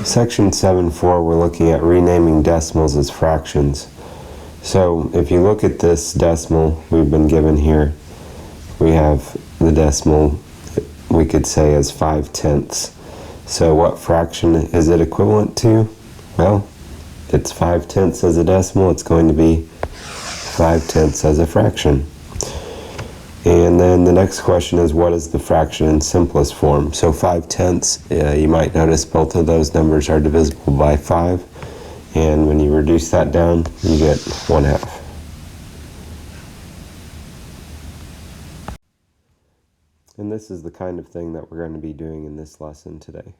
Section 7.4, we're looking at renaming decimals as fractions. So if you look at this decimal we've been given here, we have the decimal we could say as 5/10. So what fraction is it equivalent to? Well, it's 5/10 as a decimal, it's going to be 5/10 as a fraction. And then the next question is, what is the fraction in simplest form? So 5/10, you might notice both of those numbers are divisible by 5. And when you reduce that down, you get 1/2. And this is the kind of thing that we're going to be doing in this lesson today.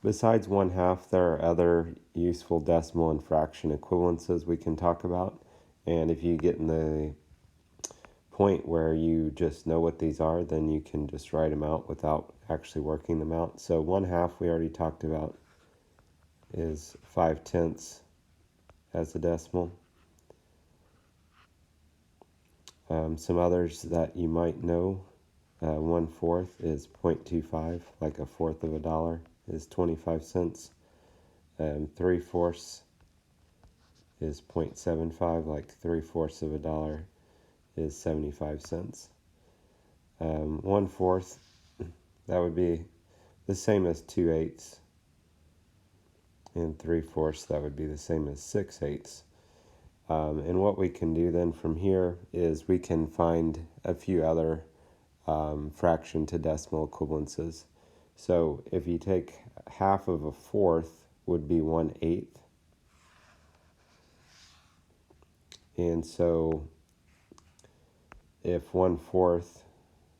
Besides 1/2, there are other useful decimal and fraction equivalences we can talk about. And if you get in the point where you just know what these are, then you can just write them out without actually working them out. So 1/2 we already talked about is 5/10 as a decimal. Some others that you might know, 1/4 is 0.25, like a fourth of a dollar is 25 cents. 3/4 is 0.75, like 3/4 of a dollar is 75 cents. 1/4, that would be the same as 2/8, and 3/4, that would be the same as 6/8. And what we can do then from here is we can find a few other fraction to decimal equivalences. So if you take 1/2 of a fourth would be 1/8. And so if 1/4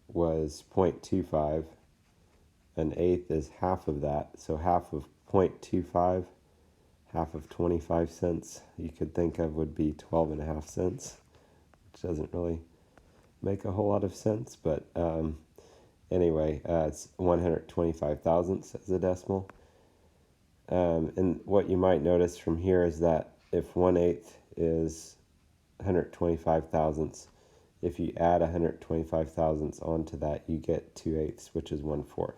was 0.25, an eighth is half of that. So half of 0.25, half of 25 cents, you could think of would be 12.5 cents, which doesn't really make a whole lot of sense, but anyway, it's 125 thousandths as a decimal. And what you might notice from here is that if 1/8 is 125 thousandths, if you add 125 thousandths onto that, you get 2/8, which is 1/4.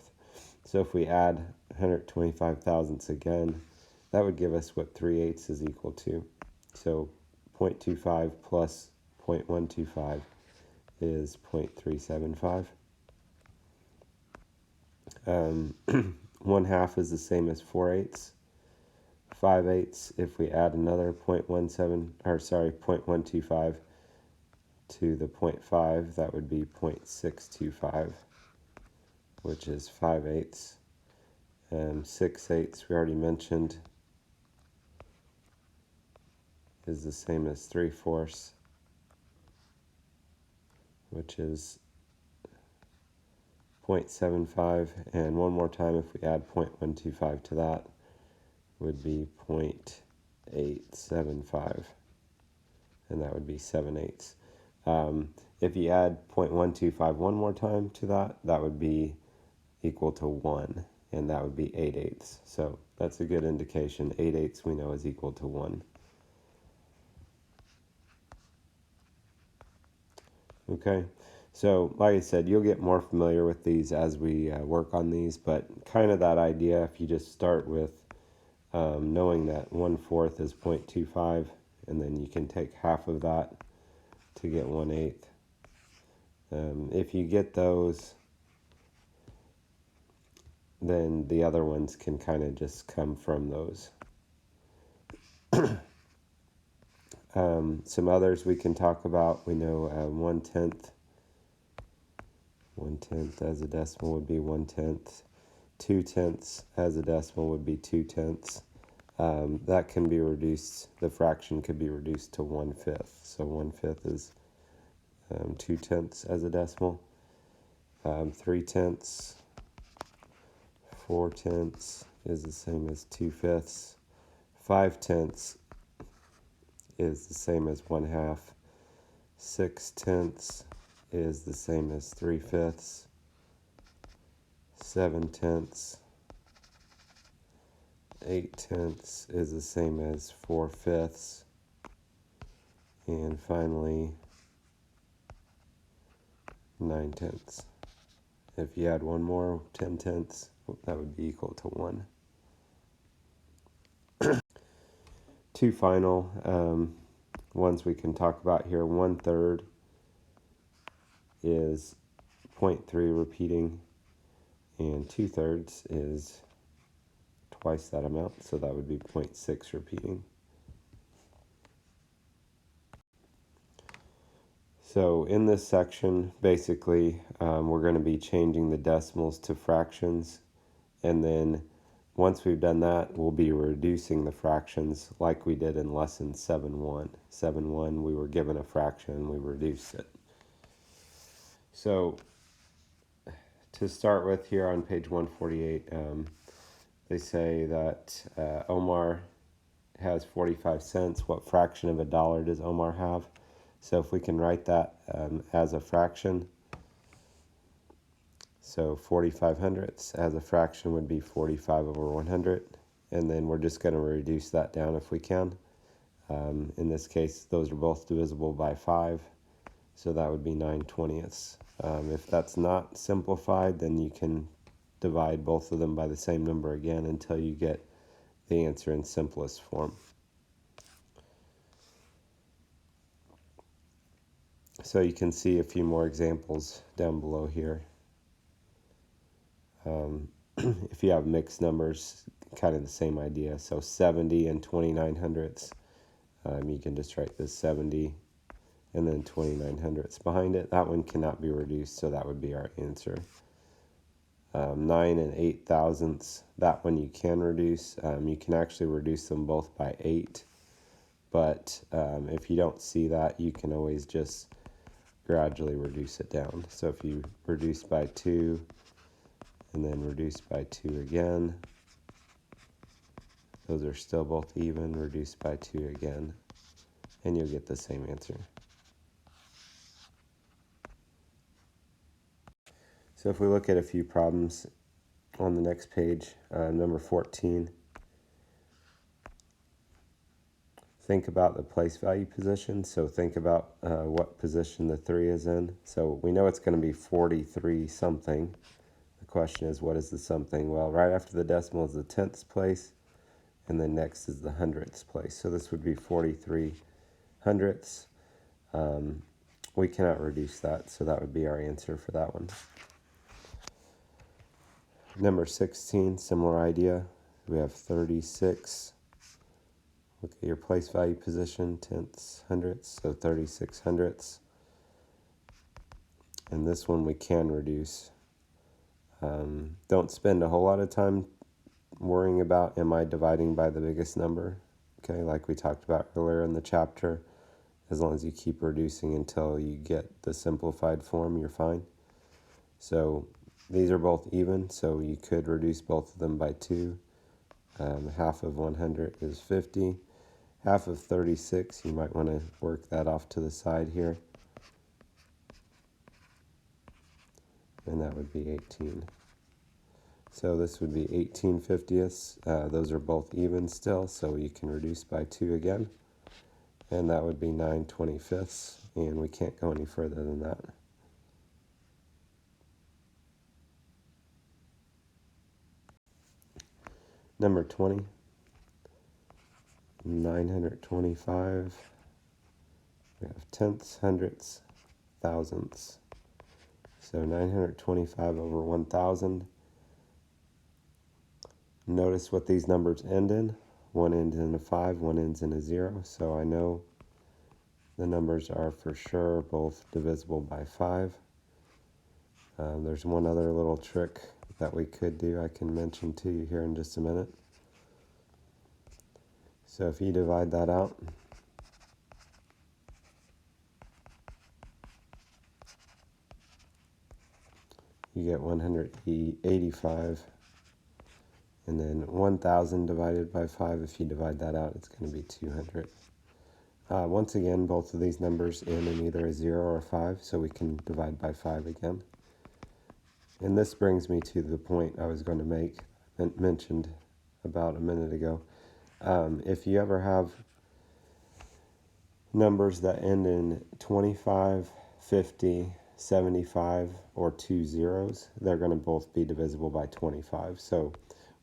So if we add 125 thousandths again, that would give us what 3/8 is equal to. So 0.25 plus 0.125 is 0.375. 1/2 is the same as 4/8. 5/8, if we add another 0.125 to the 0.5, that would be 0.625, which is 5/8. 6/8, we already mentioned, is the same as 3/4, which is 0.75. And one more time, if we add 0.125 to that, would be 0.875, and that would be 7/8. If you add 0.125 one more time to that, that would be equal to 1, and that would be 8/8. So that's a good indication. 8/8 we know is equal to 1. Okay, so like I said, you'll get more familiar with these as we work on these, but kind of that idea, if you just start with knowing that 1/4 is 0.25, and then you can take half of that to get 1/8. If you get those, then the other ones can kind of just come from those. Some others we can talk about. We know 1/10. 1/10 as a decimal would be 1/10. 2/10 as a decimal would be 2/10. That can be reduced, the fraction could be reduced to 1/5. So 1/5 is 2/10 as a decimal. 3/10, 4/10 is the same as 2/5. 5/10 is the same as 1/2. 6/10 is the same as 3/5. 7/10. 8/10 is the same as 4/5. And finally, 9/10 If you add one more, 10/10, that would be equal to 1. Two final ones we can talk about here. 1/3 is 0.3 repeating, and 2/3 is twice that amount, so that would be 0.6 repeating. So in this section, basically, we're going to be changing the decimals to fractions, and then once we've done that, we'll be reducing the fractions like we did in lesson 7.1. 7.1, we were given a fraction, we reduced it. So to start with, here on page 148, they say that Omar has 45 cents. What fraction of a dollar does Omar have? So if we can write that as a fraction, so 45 hundredths as a fraction would be 45 over 100, and then we're just going to reduce that down if we can. In this case, those are both divisible by 5, so that would be 9/20. If that's not simplified, then you can divide both of them by the same number again until you get the answer in simplest form. So you can see a few more examples down below here. If you have mixed numbers, kind of the same idea. So 70 and 29 hundredths, you can just write this 70 and then 29 hundredths behind it. That one cannot be reduced, so that would be our answer. 9 and 8 thousandths, that one you can reduce. You can actually reduce them both by 8, but if you don't see that, you can always just gradually reduce it down. So if you reduce by 2 and then reduce by 2 again, those are still both even. Reduce by 2 again, and you'll get the same answer. So if we look at a few problems on the next page, number 14, think about the place value position. So think about what position the 3 is in. So we know it's going to be 43 something. The question is, what is the something? Well, right after the decimal is the tenths place, and then next is the hundredths place. So this would be 43 hundredths. We cannot reduce that, so that would be our answer for that one. Number 16, similar idea. We have 36. Look at your place value position, tenths, hundredths, so 36 hundredths. And this one we can reduce. Don't spend a whole lot of time worrying about, am I dividing by the biggest number? Okay, like we talked about earlier in the chapter, as long as you keep reducing until you get the simplified form, you're fine. So these are both even, so you could reduce both of them by 2. Half of 100 is 50. Half of 36, you might want to work that off to the side here. And that would be 18. So this would be 18 fiftieths. Those are both even still, so you can reduce by 2 again. And that would be 9/25, and we can't go any further than that. Number 20, 925. We have tenths, hundredths, thousandths. So 925 over 1,000. Notice what these numbers end in. One ends in a 5, one ends in a 0. So I know the numbers are for sure both divisible by 5. There's one other little trick that we could do I can mention to you here in just a minute. So if you divide that out, you get 185, and then 1,000 divided by 5, if you divide that out, it's going to be 200. Once again, both of these numbers end in either a 0 or a 5, so we can divide by 5 again. And this brings me to the point I was going to make, mentioned about a minute ago. If you ever have numbers that end in 25, 50, 75 or two zeros, they're going to both be divisible by 25. So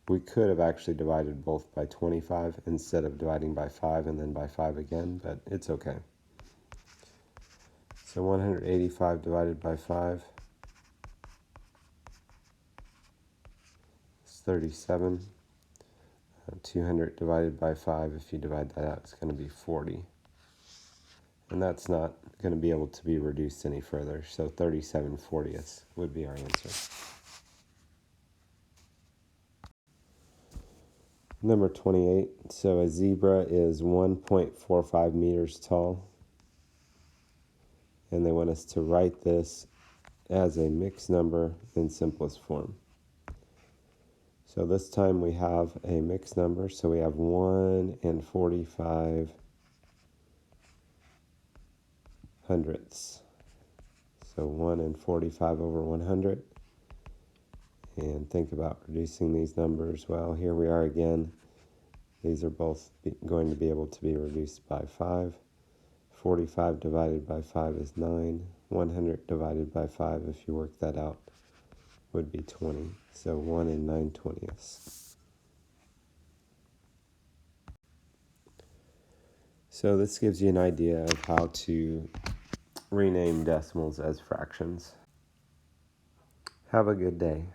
we could have actually divided both by 25 instead of dividing by 5 and then by 5 again, but it's okay. So 185 divided by 5 is 37. 200 divided by 5, if you divide that out, it's going to be 40. And that's not going to be able to be reduced any further, so 37/40 would be our answer. Number 28, so a zebra is 1.45 meters tall, and they want us to write this as a mixed number in simplest form. So this time we have a mixed number, so we have 1 and 45 hundredths. So 1 and 45 over 100. And think about reducing these numbers. Well, here we are again. These are both going to be able to be reduced by 5. 45 divided by 5 is 9. 100 divided by 5, if you work that out, would be 20. So 1 and 9/20. So this gives you an idea of how to rename decimals as fractions. Have a good day.